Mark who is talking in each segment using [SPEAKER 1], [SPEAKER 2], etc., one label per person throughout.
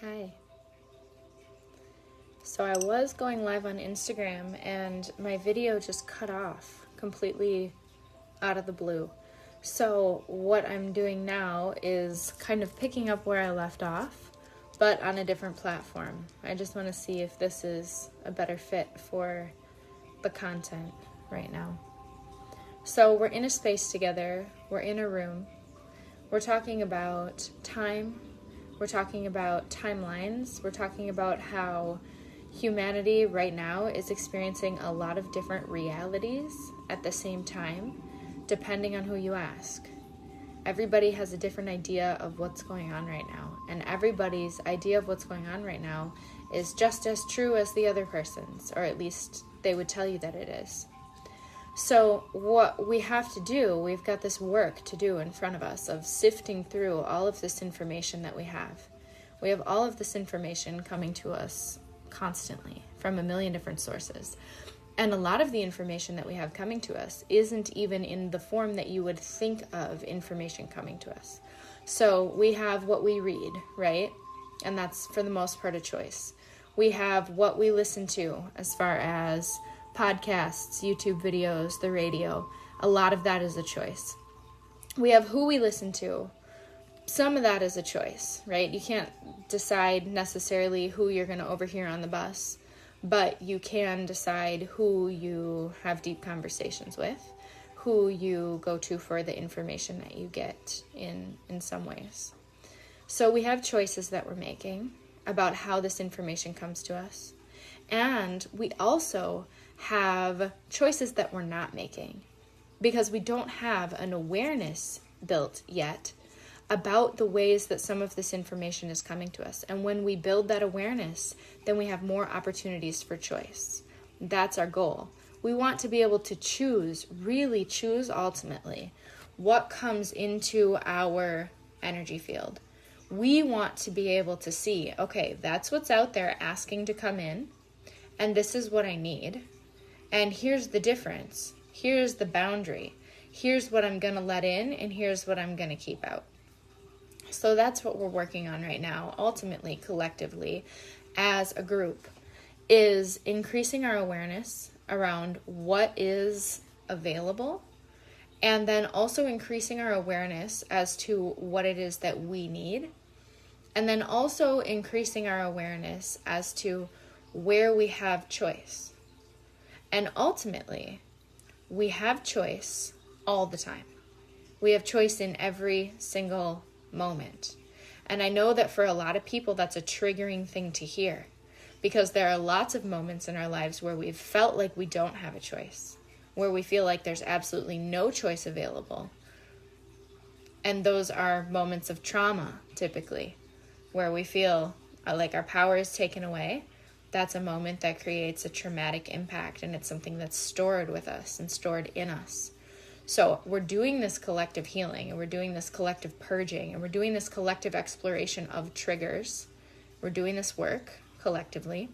[SPEAKER 1] Hi. So I was going live on Instagram and my video just cut off completely out of the blue. So what I'm doing now is kind of picking up where I left off, but on a different platform. I just want to see if this is a better fit for the content right now. So we're in a space together, we're in a room, we're talking about time, we're talking about timelines, we're talking about how humanity right now is experiencing a lot of different realities at the same time, depending on who you ask. Everybody has a different idea of what's going on right now, and everybody's idea of what's going on right now is just as true as the other person's, or at least they would tell you that it is. So what we have to do, we've got this work to do in front of us of sifting through all of this information that we have. We have all of this information coming to us constantly from a million different sources. And a lot of the information that we have coming to us isn't even in the form that you would think of information coming to us. So we have what we read, right? And that's for the most part a choice. We have what we listen to as far as podcasts, YouTube videos, the radio. A lot of that is a choice. We have who we listen to. Some of that is a choice, right? You can't decide necessarily who you're going to overhear on the bus, but you can decide who you have deep conversations with, who you go to for the information that you get in some ways. So we have choices that we're making about how this information comes to us. And we also have choices that we're not making because we don't have an awareness built yet about the ways that some of this information is coming to us. And when we build that awareness, then we have more opportunities for choice. That's our goal. We want to be able to choose, really choose ultimately, what comes into our energy field. We want to be able to see, okay, that's what's out there asking to come in, and this is what I need. And here's the difference. Here's the boundary. Here's what I'm going to let in, and here's what I'm going to keep out. So that's what we're working on right now, ultimately, collectively, as a group, is increasing our awareness around what is available, and then also increasing our awareness as to what it is that we need, and then also increasing our awareness as to where we have choice. And ultimately, we have choice all the time. We have choice in every single moment. And I know that for a lot of people, that's a triggering thing to hear because there are lots of moments in our lives where we've felt like we don't have a choice, where we feel like there's absolutely no choice available. And those are moments of trauma, typically, where we feel like our power is taken away. That's a moment that creates a traumatic impact, and it's something that's stored with us and stored in us. So we're doing this collective healing, and we're doing this collective purging, and we're doing this collective exploration of triggers. We're doing this work collectively.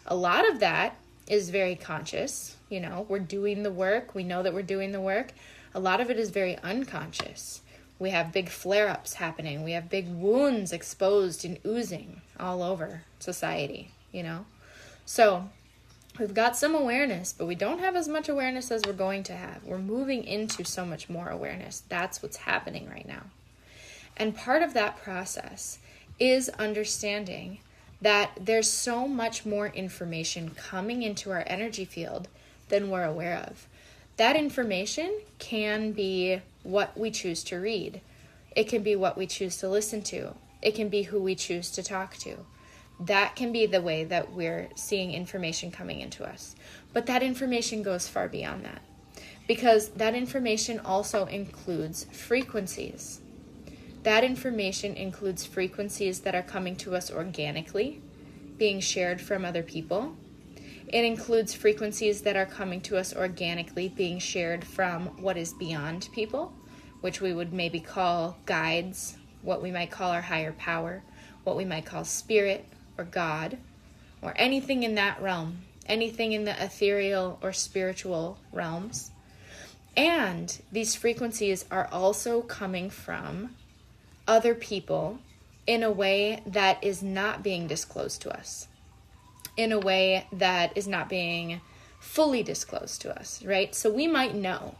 [SPEAKER 1] A lot of that is very conscious. We're doing the work. We know that we're doing the work. A lot of it is very unconscious. We have big flare-ups happening. We have big wounds exposed and oozing all over society, So we've got some awareness, but we don't have as much awareness as we're going to have. We're moving into so much more awareness. That's what's happening right now. And part of that process is understanding that there's so much more information coming into our energy field than we're aware of. That information can be what we choose to read. It can be what we choose to listen to. It can be who we choose to talk to. That can be the way that we're seeing information coming into us. But that information goes far beyond that, because that information also includes frequencies. That information includes frequencies that are coming to us organically, being shared from other people. It includes frequencies that are coming to us organically, being shared from what is beyond people, which we would maybe call guides, what we might call our higher power, what we might call spirit, or God, or anything in that realm, anything in the ethereal or spiritual realms. And these frequencies are also coming from other people in a way that is not being disclosed to us, in a way that is not being fully disclosed to us, right? So we might know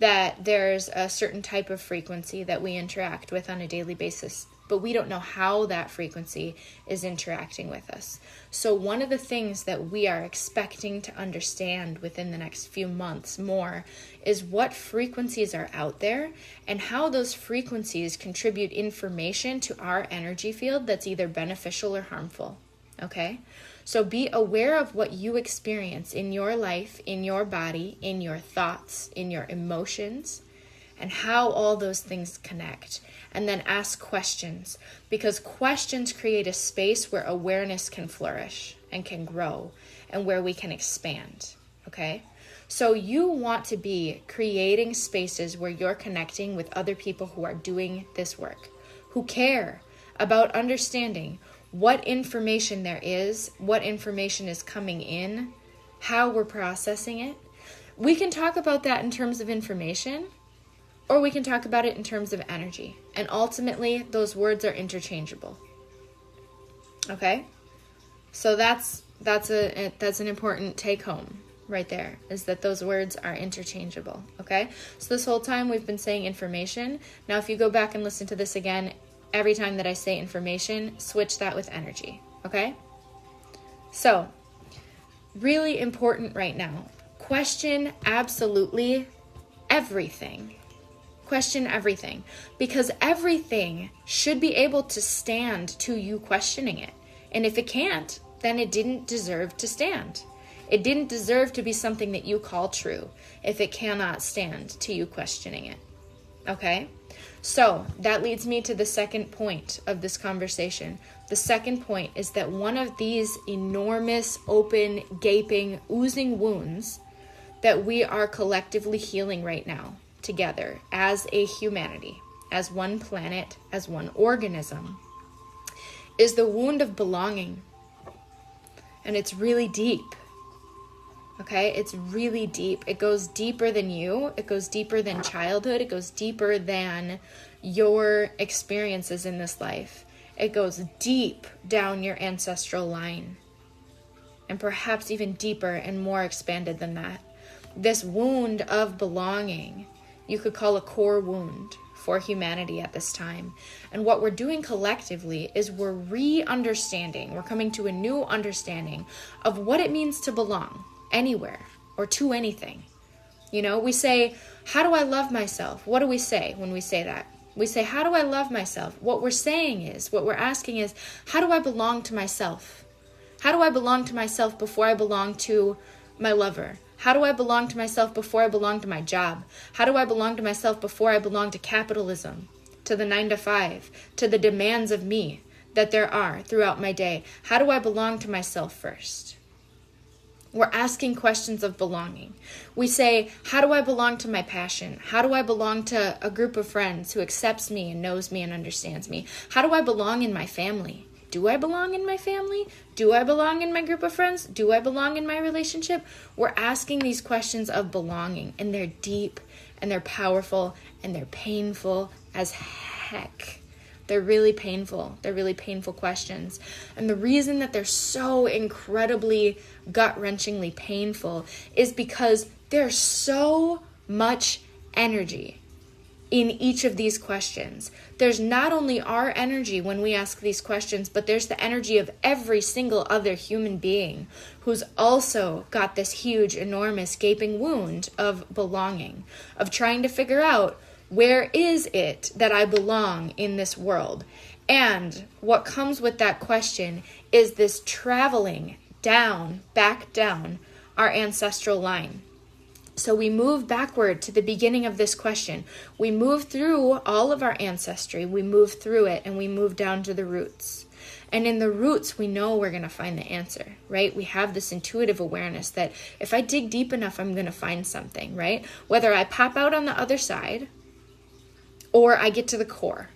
[SPEAKER 1] that there's a certain type of frequency that we interact with on a daily basis, but we don't know how that frequency is interacting with us. So one of the things that we are expecting to understand within the next few months more is what frequencies are out there and how those frequencies contribute information to our energy field that's either beneficial or harmful, okay? So be aware of what you experience in your life, in your body, in your thoughts, in your emotions, and how all those things connect. And then ask questions, because questions create a space where awareness can flourish and can grow and where we can expand, okay? So you want to be creating spaces where you're connecting with other people who are doing this work, who care about understanding what information there is, what information is coming in, how we're processing it. We can talk about that in terms of information, or we can talk about it in terms of energy. And ultimately, those words are interchangeable. Okay? So that's an important take home right there, is that those words are interchangeable. Okay? So this whole time we've been saying information. Now if you go back and listen to this again, every time that I say information, switch that with energy. Okay? So, really important right now. Question absolutely everything. Question everything, because everything should be able to stand to you questioning it. And if it can't, then it didn't deserve to stand. It didn't deserve to be something that you call true if it cannot stand to you questioning it. Okay? So that leads me to the second point of this conversation. The second point is that one of these enormous, open, gaping, oozing wounds that we are collectively healing right now, together as a humanity, as one planet, as one organism, is the wound of belonging. And it's really deep. Okay? It's really deep. It goes deeper than you. It goes deeper than childhood. It goes deeper than your experiences in this life. It goes deep down your ancestral line. And perhaps even deeper and more expanded than that. This wound of belonging, you could call a core wound for humanity at this time. And what we're doing collectively is we're re-understanding, we're coming to a new understanding of what it means to belong anywhere or to anything. You know, we say, how do I love myself? What do we say when we say that? We say, how do I love myself? What we're saying is, what we're asking is, how do I belong to myself? How do I belong to myself before I belong to my lover? How do I belong to myself before I belong to my job? How do I belong to myself before I belong to capitalism, to the 9 to 5, to the demands of me that there are throughout my day? How do I belong to myself first? We're asking questions of belonging. We say, how do I belong to my passion? How do I belong to a group of friends who accepts me and knows me and understands me? How do I belong in my family? Do I belong in my family? Do I belong in my group of friends? Do I belong in my relationship? We're asking these questions of belonging, and they're deep, and they're powerful, and they're painful as heck. They're really painful. They're really painful questions. And the reason that they're so incredibly gut-wrenchingly painful is because there's so much energy in each of these questions. There's not only our energy when we ask these questions, but there's the energy of every single other human being who's also got this huge, enormous, gaping wound of belonging, of trying to figure out, where is it that I belong in this world? And what comes with that question is this traveling down, back down our ancestral line. So we move backward to the beginning of this question. We move through all of our ancestry. We move through it and we move down to the roots. And in the roots, we know we're going to find the answer, right? We have this intuitive awareness that if I dig deep enough, I'm going to find something, right? Whether I pop out on the other side or I get to the core,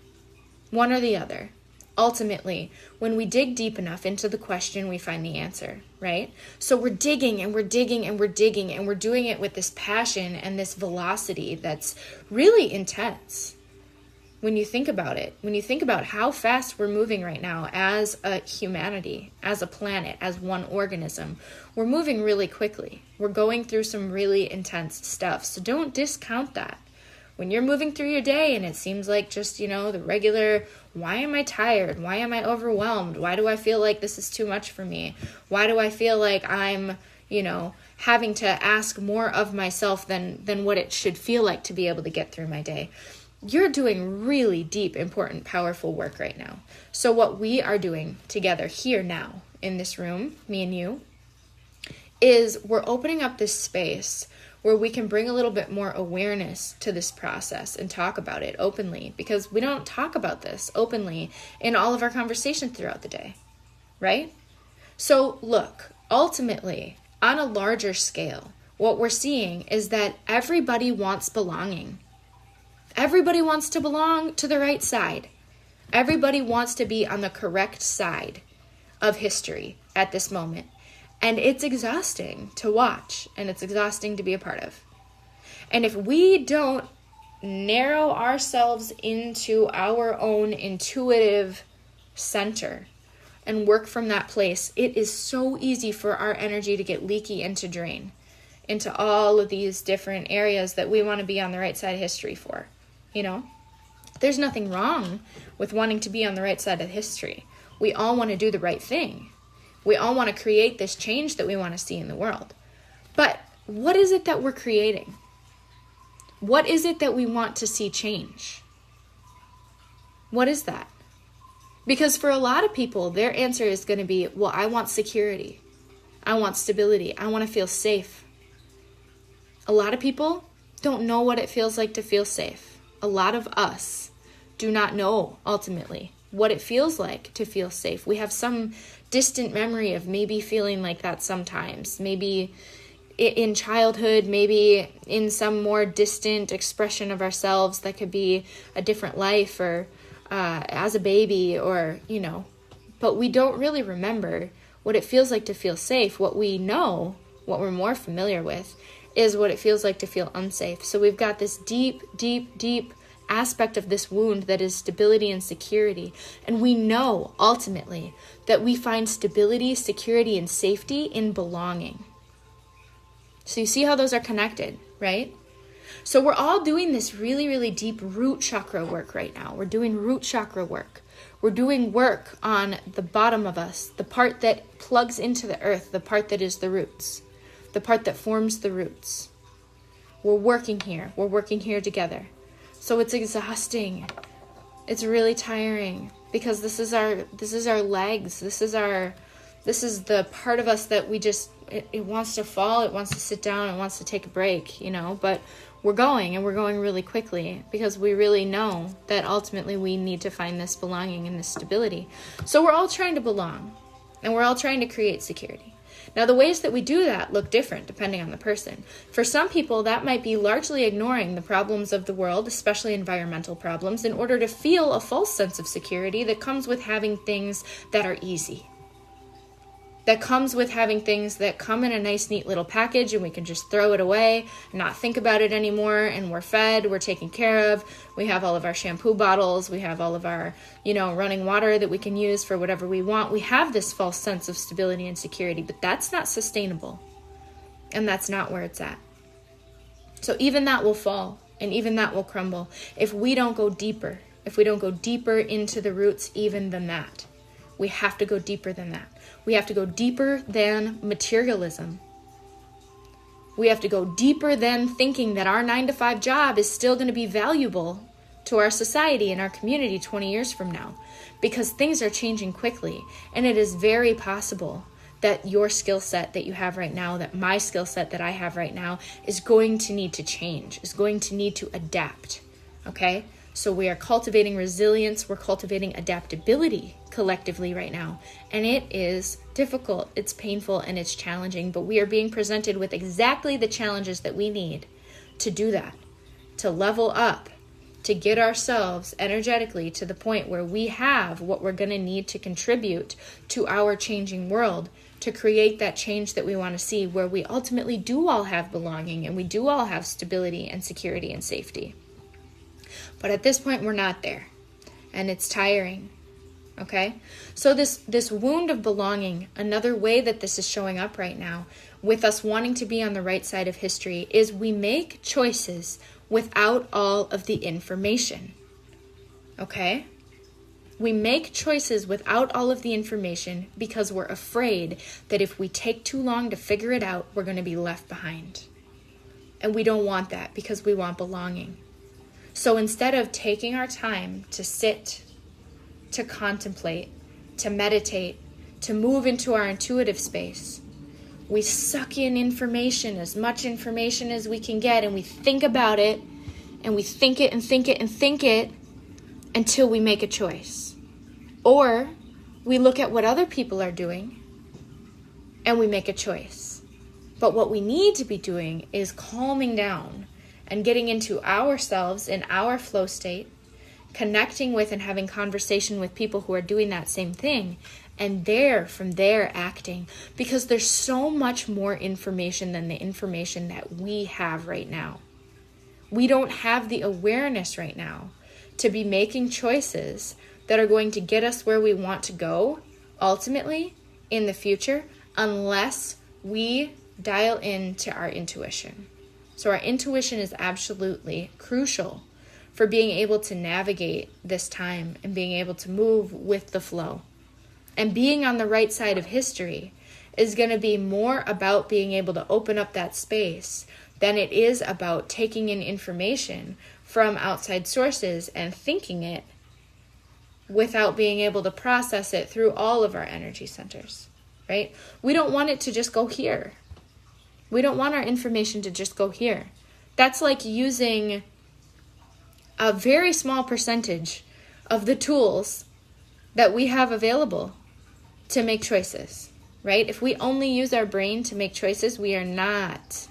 [SPEAKER 1] one or the other. Ultimately, when we dig deep enough into the question, we find the answer, right? So we're digging and we're digging and we're digging and we're doing it with this passion and this velocity that's really intense. when you think about it, when you think about how fast we're moving right now as a humanity, as a planet, as one organism, we're moving really quickly. We're going through some really intense stuff. So don't discount that. When you're moving through your day and it seems like just, the regular, why am I tired? Why am I overwhelmed? Why do I feel like this is too much for me? Why do I feel like I'm, having to ask more of myself than what it should feel like to be able to get through my day? You're doing really deep, important, powerful work right now. So what we are doing together here now in this room, me and you, is we're opening up this space where we can bring a little bit more awareness to this process and talk about it openly, because we don't talk about this openly in all of our conversations throughout the day, right? So look, ultimately, on a larger scale, what we're seeing is that everybody wants belonging. Everybody wants to belong to the right side. Everybody wants to be on the correct side of history at this moment. And it's exhausting to watch, and it's exhausting to be a part of. And if we don't narrow ourselves into our own intuitive center and work from that place, it is so easy for our energy to get leaky and to drain into all of these different areas that we want to be on the right side of history for. There's nothing wrong with wanting to be on the right side of history. We all want to do the right thing. We all want to create this change that we want to see in the world. But what is it that we're creating? What is it that we want to see change? What is that? Because for a lot of people, their answer is going to be, well, I want security. I want stability. I want to feel safe. A lot of people don't know what it feels like to feel safe. A lot of us do not know, ultimately, what it feels like to feel safe. We have some distant memory of maybe feeling like that sometimes. Maybe in childhood, maybe in some more distant expression of ourselves that could be a different life, or as a baby, or, but we don't really remember what it feels like to feel safe. What we know, what we're more familiar with, is what it feels like to feel unsafe. So we've got this deep, deep, deep aspect of this wound that is stability and security. And we know, ultimately, that we find stability, security, and safety in belonging. So you see how those are connected, right? So we're all doing this really, really deep root chakra work right now. We're doing root chakra work. We're doing work on the bottom of us, the part that plugs into the earth, the part that is the roots, the part that forms the roots. We're working here. We're working here together. So it's exhausting. It's really tiring, because this is our legs. This is the part of us that we just, it wants to fall. It wants to sit down. It wants to take a break, but we're going, and we're going really quickly, because we really know that ultimately we need to find this belonging and this stability. So we're all trying to belong, and we're all trying to create security. Now, the ways that we do that look different depending on the person. For some people, that might be largely ignoring the problems of the world, especially environmental problems, in order to feel a false sense of security that comes with having things that are easy. That comes with having things that come in a nice, neat little package, and we can just throw it away and not think about it anymore, and we're fed, we're taken care of. We have all of our shampoo bottles, we have all of our, running water that we can use for whatever we want. We have this false sense of stability and security, but that's not sustainable, and that's not where it's at. So even that will fall, and even that will crumble if we don't go deeper, into the roots even than that. We have to go deeper than that. We have to go deeper than materialism. We have to go deeper than thinking that our 9-to-5 job is still going to be valuable to our society and our community 20 years from now, because things are changing quickly, and it is very possible that your skill set that you have right now, that my skill set that I have right now, is going to need to change, is going to need to adapt, okay? So we are cultivating resilience, we're cultivating adaptability collectively right now. And it is difficult, it's painful, and it's challenging, but we are being presented with exactly the challenges that we need to do that, to level up, to get ourselves energetically to the point where we have what we're going to need to contribute to our changing world, to create that change that we want to see, where we ultimately do all have belonging, and we do all have stability and security and safety. But But at this point, we're not there. And it's tiring. Okay? So this wound of belonging, another way that this is showing up right now, with us wanting to be on the right side of history, is we make choices without all of the information. Okay? We make choices without all of the information because we're afraid that if we take too long to figure it out, we're going to be left behind. And we don't want that because we want belonging. So instead of taking our time to sit, to contemplate, to meditate, to move into our intuitive space, we suck in information, as much information as we can get, and we think about it, and we think it and think it and think it until we make a choice. Or we look at what other people are doing and we make a choice. But what we need to be doing is calming down and getting into ourselves in our flow state, connecting with and having conversation with people who are doing that same thing, and from there acting, because there's so much more information than the information that we have right now. We don't have the awareness right now to be making choices that are going to get us where we want to go ultimately in the future, unless we dial into our intuition. So our intuition is absolutely crucial for being able to navigate this time and being able to move with the flow. And being on the right side of history is going to be more about being able to open up that space than it is about taking in information from outside sources and thinking it without being able to process it through all of our energy centers, right? We don't want it to just go here. We don't want our information to just go here. That's like using a very small percentage of the tools that we have available to make choices, right? If we only use our brain to make choices, we are not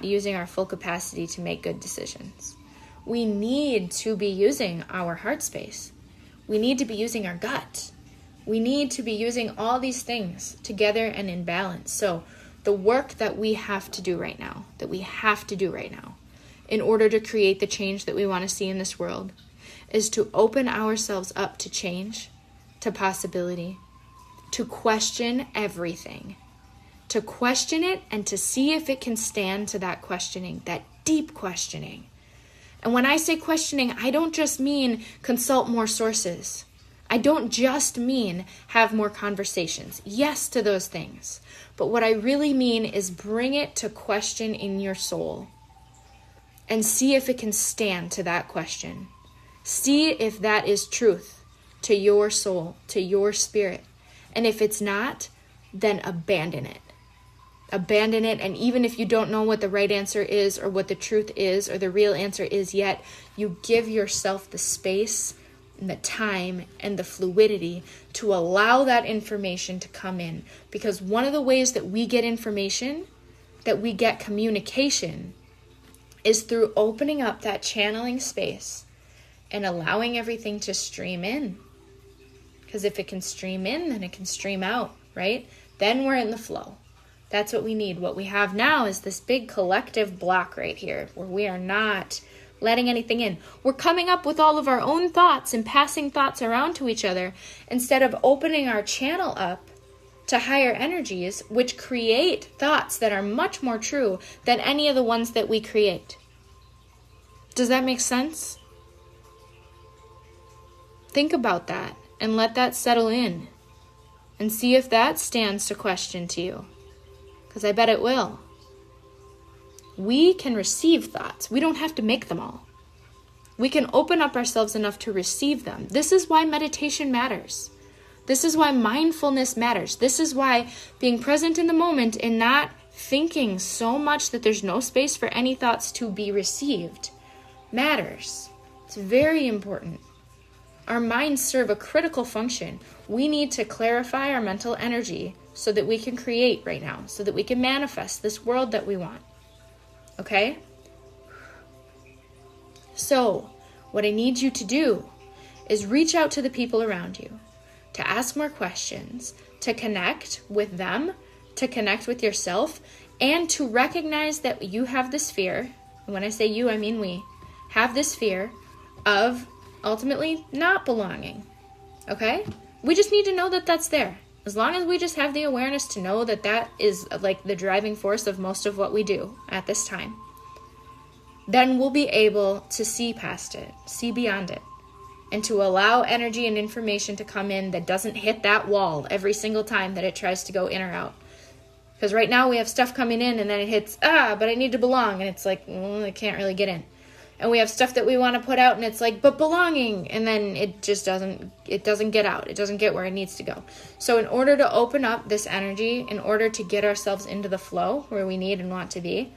[SPEAKER 1] using our full capacity to make good decisions. We need to be using our heart space. We need to be using our gut. We need to be using all these things together and in balance. So the work that we have to do right now, in order to create the change that we want to see in this world, is to open ourselves up to change, to possibility, to question everything, to question it and to see if it can stand to that questioning, that deep questioning. And when I say questioning, I don't just mean consult more sources. I don't just mean have more conversations. Yes to those things. But what I really mean is bring it to question in your soul and see if it can stand to that question. See if that is truth to your soul, to your spirit. And if it's not, then abandon it. Abandon it, and even if you don't know what the right answer is or what the truth is or the real answer is yet, you give yourself the space and the time and the fluidity to allow that information to come in. Because one of the ways that we get information, that we get communication, is through opening up that channeling space and allowing everything to stream in. Because if it can stream in, then it can stream out, right? Then we're in the flow. That's what we need. What we have now is this big collective block right here where we are not letting anything in. We're coming up with all of our own thoughts and passing thoughts around to each other instead of opening our channel up to higher energies, which create thoughts that are much more true than any of the ones that we create. Does that make sense? Think about that and let that settle in and see if that stands to question to you. Because I bet it will. We can receive thoughts. We don't have to make them all. We can open up ourselves enough to receive them. This is why meditation matters. This is why mindfulness matters. This is why being present in the moment and not thinking so much that there's no space for any thoughts to be received matters. It's very important. Our minds serve a critical function. We need to clarify our mental energy so that we can create right now, so that we can manifest this world that we want. Okay? So, what I need you to do is reach out to the people around you, to ask more questions, to connect with them, to connect with yourself, and to recognize that you have this fear. And when I say you, I mean we have this fear of ultimately not belonging. Okay? We just need to know that that's there. As long as we just have the awareness to know that that is like the driving force of most of what we do at this time, then we'll be able to see past it, see beyond it, and to allow energy and information to come in that doesn't hit that wall every single time that it tries to go in or out. Because right now we have stuff coming in and then it hits, but I need to belong. And it's like, I can't really get in. And we have stuff that we want to put out and it's like, but belonging. And then it just doesn't get out. It doesn't get where it needs to go. So in order to open up this energy, in order to get ourselves into the flow where we need and want to be,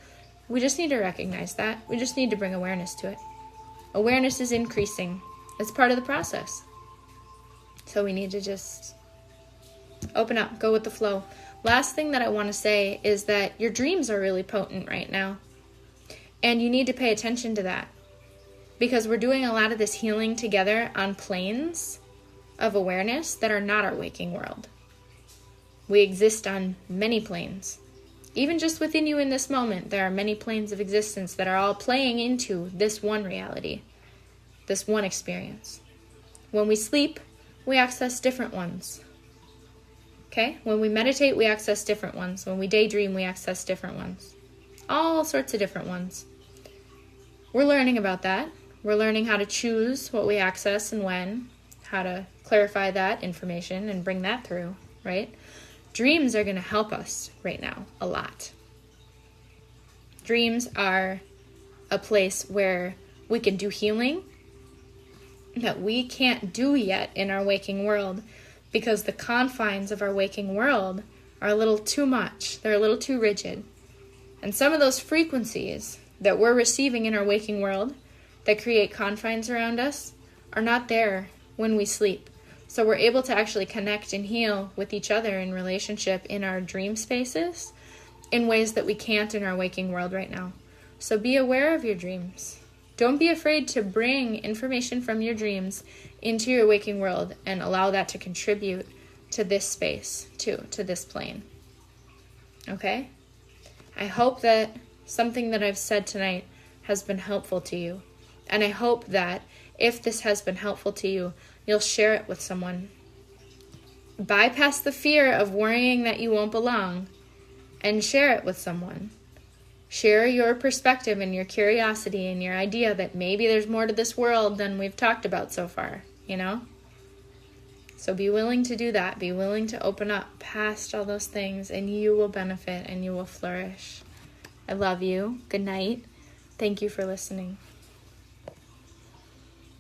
[SPEAKER 1] we just need to recognize that. We just need to bring awareness to it. Awareness is increasing. It's part of the process. So we need to just open up, go with the flow. Last thing that I want to say is that your dreams are really potent right now. And you need to pay attention to that. Because we're doing a lot of this healing together on planes of awareness that are not our waking world. We exist on many planes. Even just within you in this moment, there are many planes of existence that are all playing into this one reality, this one experience. When we sleep, we access different ones. Okay? When we meditate, we access different ones. When we daydream, we access different ones. All sorts of different ones. We're learning about that. We're learning how to choose what we access and when, how to clarify that information and bring that through, right? Dreams are going to help us right now a lot. Dreams are a place where we can do healing that we can't do yet in our waking world because the confines of our waking world are a little too much. They're a little too rigid. And some of those frequencies that we're receiving in our waking world that create confines around us are not there when we sleep. So we're able to actually connect and heal with each other in relationship in our dream spaces in ways that we can't in our waking world right now. So be aware of your dreams. Don't be afraid to bring information from your dreams into your waking world and allow that to contribute to this space too, to this plane. Okay? I hope that something that I've said tonight has been helpful to you. And I hope that if this has been helpful to you, you'll share it with someone. Bypass the fear of worrying that you won't belong and share it with someone. Share your perspective and your curiosity and your idea that maybe there's more to this world than we've talked about so far, you know? So be willing to do that. Be willing to open up past all those things and you will benefit and you will flourish. I love you. Good night. Thank you for listening.